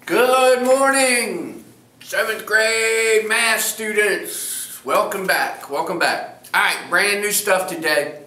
Good morning, 7th grade math students. Welcome back, welcome back. All right, brand new stuff today.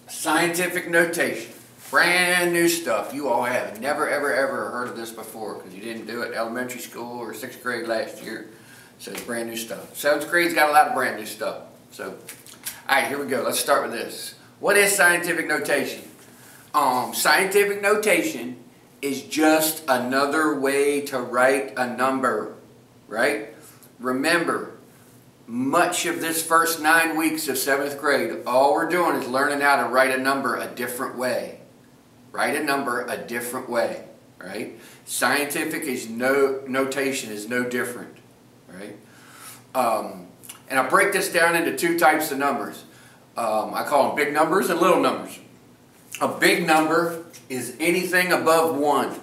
Scientific notation. Brand new stuff. You all have never, ever heard of this before because you didn't do it elementary school or 6th grade last year. So it's brand new stuff. 7th grade's got a lot of brand new stuff. So, all right, here we go. Let's start with this. What is scientific notation? Scientific notation is just another way to write a number, right? Remember, much of this first 9 weeks of 7th grade, all we're doing is learning how to write a number a different way. Write a number a different way, right? Scientific notation is no different, right? And I break this down into two types of numbers. I call them big numbers and little numbers. A big number is anything above 1.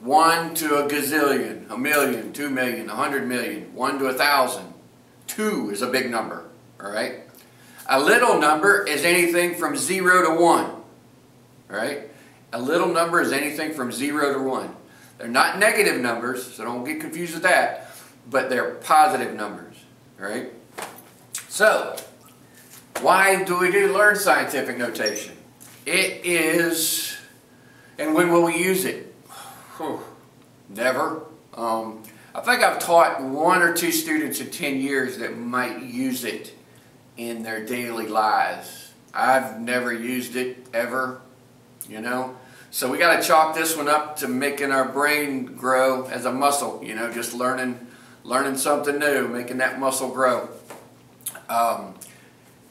1 to a gazillion, a million, 2 million, 100 million, 1 to 1,000. 2 is a big number, all right? A little number is anything from 0 to 1, all right? A little number is anything from 0 to 1. They're not negative numbers, so don't get confused with that, but they're positive numbers, all right? So, why do we learn scientific notation? It is, and when will we use it? Never. I think I've taught 1 or 2 students in 10 years that might use it in their daily lives. I've never used it ever, you know. So we got to chalk this one up to making our brain grow as a muscle, you know, just learning something new, making that muscle grow.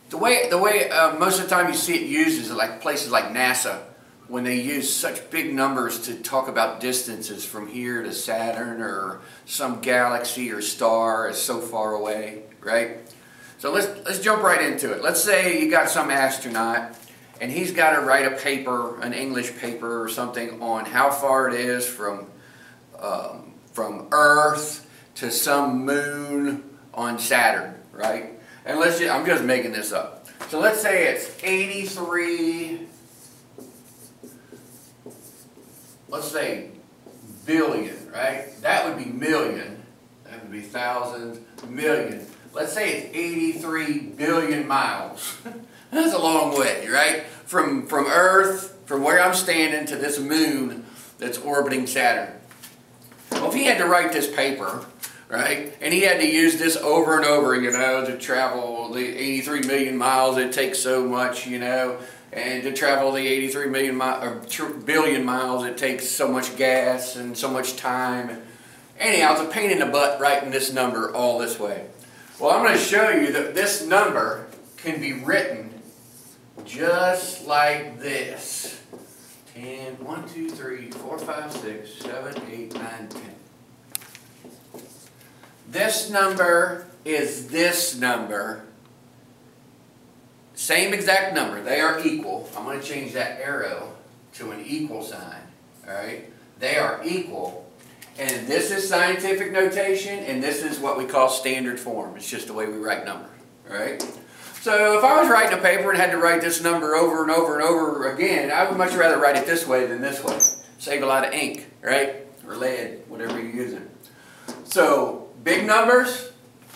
The way most of the time you see it used is like places like NASA, when they use such big numbers to talk about distances from here to Saturn or some galaxy or star is so far away, right? So let's jump right into it. Let's say you got some astronaut and he's got to write a paper, an English paper or something on how far it is from Earth to some moon on Saturn, right? And I'm just making this up. So let's say it's 83, let's say billion, right? That would be million. That would be thousands, million. Let's say it's 83 billion miles. That's a long way, right? From Earth, from where I'm standing to this moon that's orbiting Saturn. Well, if he had to write this paper, right? And he had to use this over and over, you know, to travel the 83 million miles, it takes so much, you know, and to travel the 83 million billion miles, it takes so much gas and so much time. Anyhow, it's a pain in the butt writing this number all this way. Well, I'm going to show you that this number can be written just like this. 10, 1, 2, 3, 4, 5, 6, 7, 8, 9, 10. This number is this number. Same exact number. They are equal. I'm going to change that arrow to an equal sign. Alright? They are equal. And this is scientific notation, and this is what we call standard form. It's just the way we write numbers. Alright? So if I was writing a paper and had to write this number over and over and over again, I would much rather write it this way than this way. Save a lot of ink, right? Or lead, whatever you're using. So, big numbers,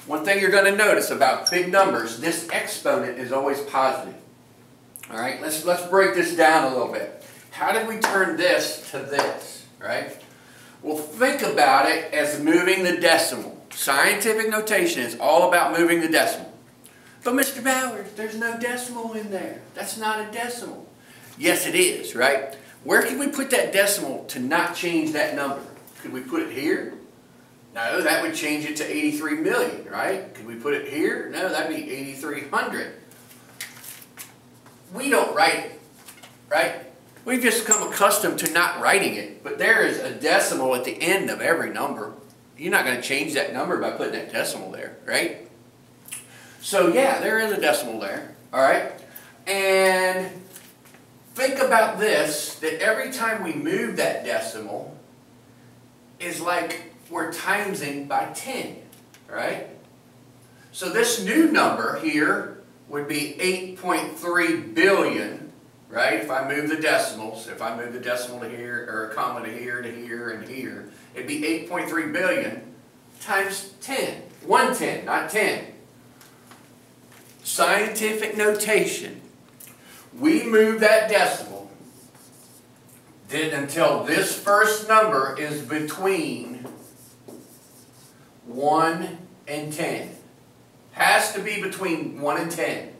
one thing you're going to notice about big numbers, this exponent is always positive. All right, let's break this down a little bit. How did we turn this to this, right? Well, think about it as moving the decimal. Scientific notation is all about moving the decimal. But Mr. Bowers, there's no decimal in there. That's not a decimal. Yes, it is, right? Where can we put that decimal to not change that number? Could we put it here? No, that would change it to 83 million, right? Could we put it here? No, that'd be 8,300. We don't write it, right? We've just become accustomed to not writing it, but there is a decimal at the end of every number. You're not going to change that number by putting that decimal there, right? So yeah, there is a decimal there, all right? And think about this, that every time we move that decimal is like we're timesing by 10, right? So this new number here would be 8.3 billion, right? If I move the decimals, if I move the decimal to here, or a comma to here, and here, it'd be 8.3 billion times 10. 110, not 10. Scientific notation. We move that decimal then until this first number is between 1 and 10. Has to be between 1 and 10.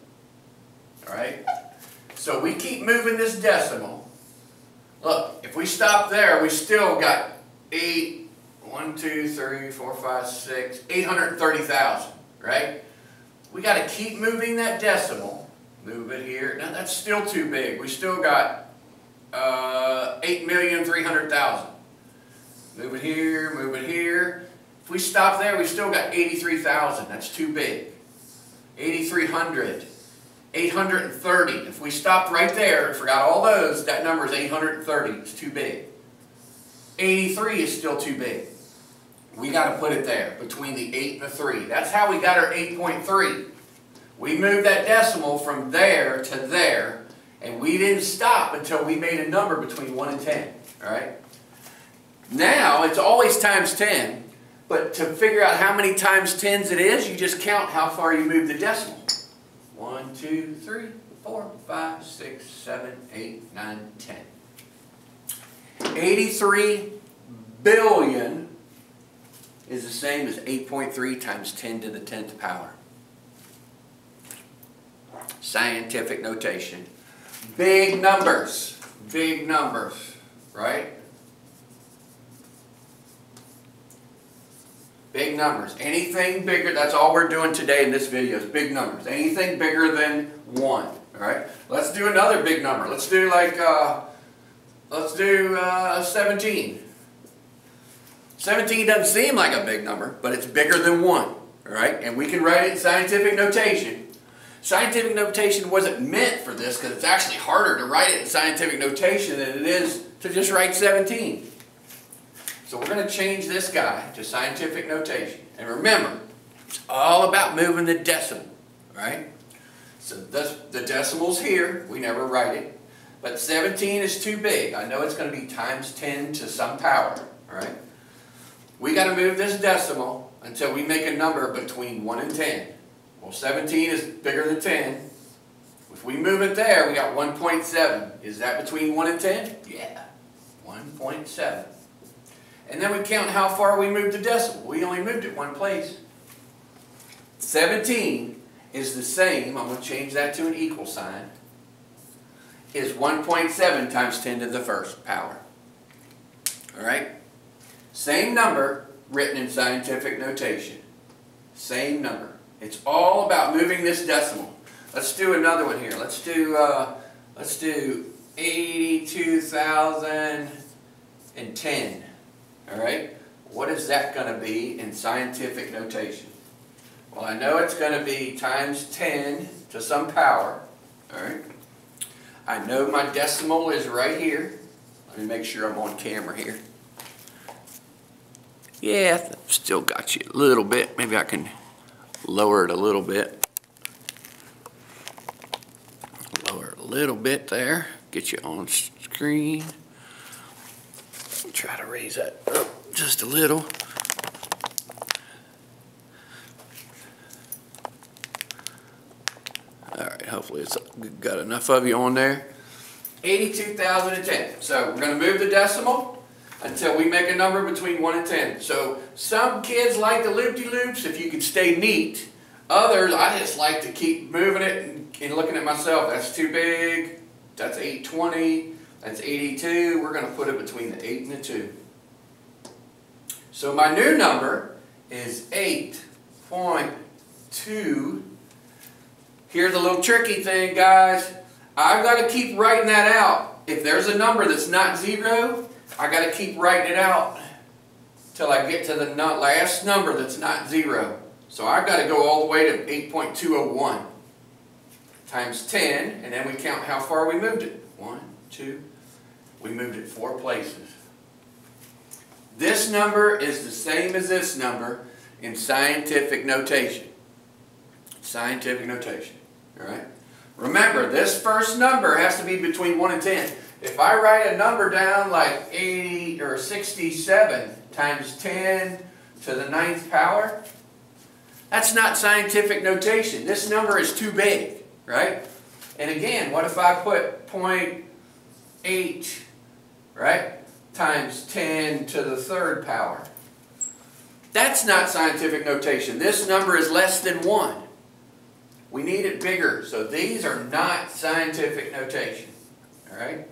Alright? So we keep moving this decimal. Look, if we stop there, we still got 830,000, right? We got to keep moving that decimal. Move it here. Now that's still too big. We still got 8,300,000. Move it here, move it here. If we stop there, we still got 83,000. That's too big. 8,300. 830. If we stopped right there and forgot all those, that number is 830. It's too big. 83 is still too big. We got to put it there, between the 8 and the 3. That's how we got our 8.3. We moved that decimal from there to there, and we didn't stop until we made a number between 1 and 10. Alright? Now, it's always times 10, but to figure out how many times 10s it is, you just count how far you move the decimal. 1, 2, 3, 4, 5, 6, 7, 8, 9, 10. 83 billion is the same as 8.3 times 10 to the 10th power. Scientific notation. Big numbers, right? Big numbers. Anything bigger, that's all we're doing today in this video is big numbers. Anything bigger than 1, all right? Let's do another big number. Let's do like, 17. 17 doesn't seem like a big number, but it's bigger than 1, all right? And we can write it in scientific notation. Scientific notation wasn't meant for this because it's actually harder to write it in scientific notation than it is to just write 17. So we're going to change this guy to scientific notation. And remember, it's all about moving the decimal, right? So the decimal's here. We never write it. But 17 is too big. I know it's going to be times 10 to some power, all right? We got to move this decimal until we make a number between 1 and 10. Well, 17 is bigger than 10. If we move it there, we got 1.7. Is that between 1 and 10? Yeah, 1.7. And then we count how far we moved the decimal. We only moved it one place. 17 is the same, I'm going to change that to an equal sign, is 1.7 times 10 to the first power. Alright? Same number written in scientific notation. Same number. It's all about moving this decimal. Let's do another one here. Let's do 82,010. Alright? What is that going to be in scientific notation? Well, I know it's going to be times 10 to some power. Alright? I know my decimal is right here. Let me make sure I'm on camera here. Yeah, I've still got you a little bit. Maybe I can lower it a little bit. Lower it a little bit there. Get you on screen. Try to raise that up just a little. Alright, hopefully it's got enough of you on there. 82,010. So we're going to move the decimal until we make a number between 1 and 10. So some kids like the loop-de-loops if you can stay neat. Others, I just like to keep moving it and looking at myself. That's too big. That's 820. That's 82. We're going to put it between the 8 and the 2. So my new number is 8.2. Here's a little tricky thing, guys. I've got to keep writing that out. If there's a number that's not 0, I got to keep writing it out till I get to the last number that's not 0. So I've got to go all the way to 8.201 times 10, and then we count how far we moved it. 1, 2. We moved it 4 places. This number is the same as this number in scientific notation. Scientific notation. Alright? Remember, this first number has to be between 1 and 10. If I write a number down like 80 or 67 times 10 to the 9th power, that's not scientific notation. This number is too big, right? And again, what if I put 0.8, right, times 10 to the 3rd power? That's not scientific notation. This number is less than 1. We need it bigger. So these are not scientific notation. All right?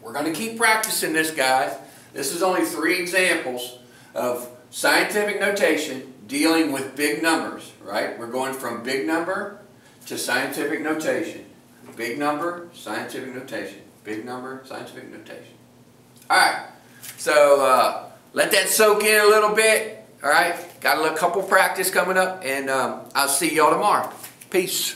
We're going to keep practicing this, guys. This is only 3 examples of scientific notation dealing with big numbers, right? We're going from big number to scientific notation. Big number, scientific notation. Big number, scientific notation. All right. So let that soak in a little bit. All right. Got a couple practice coming up, and I'll see y'all tomorrow. Peace.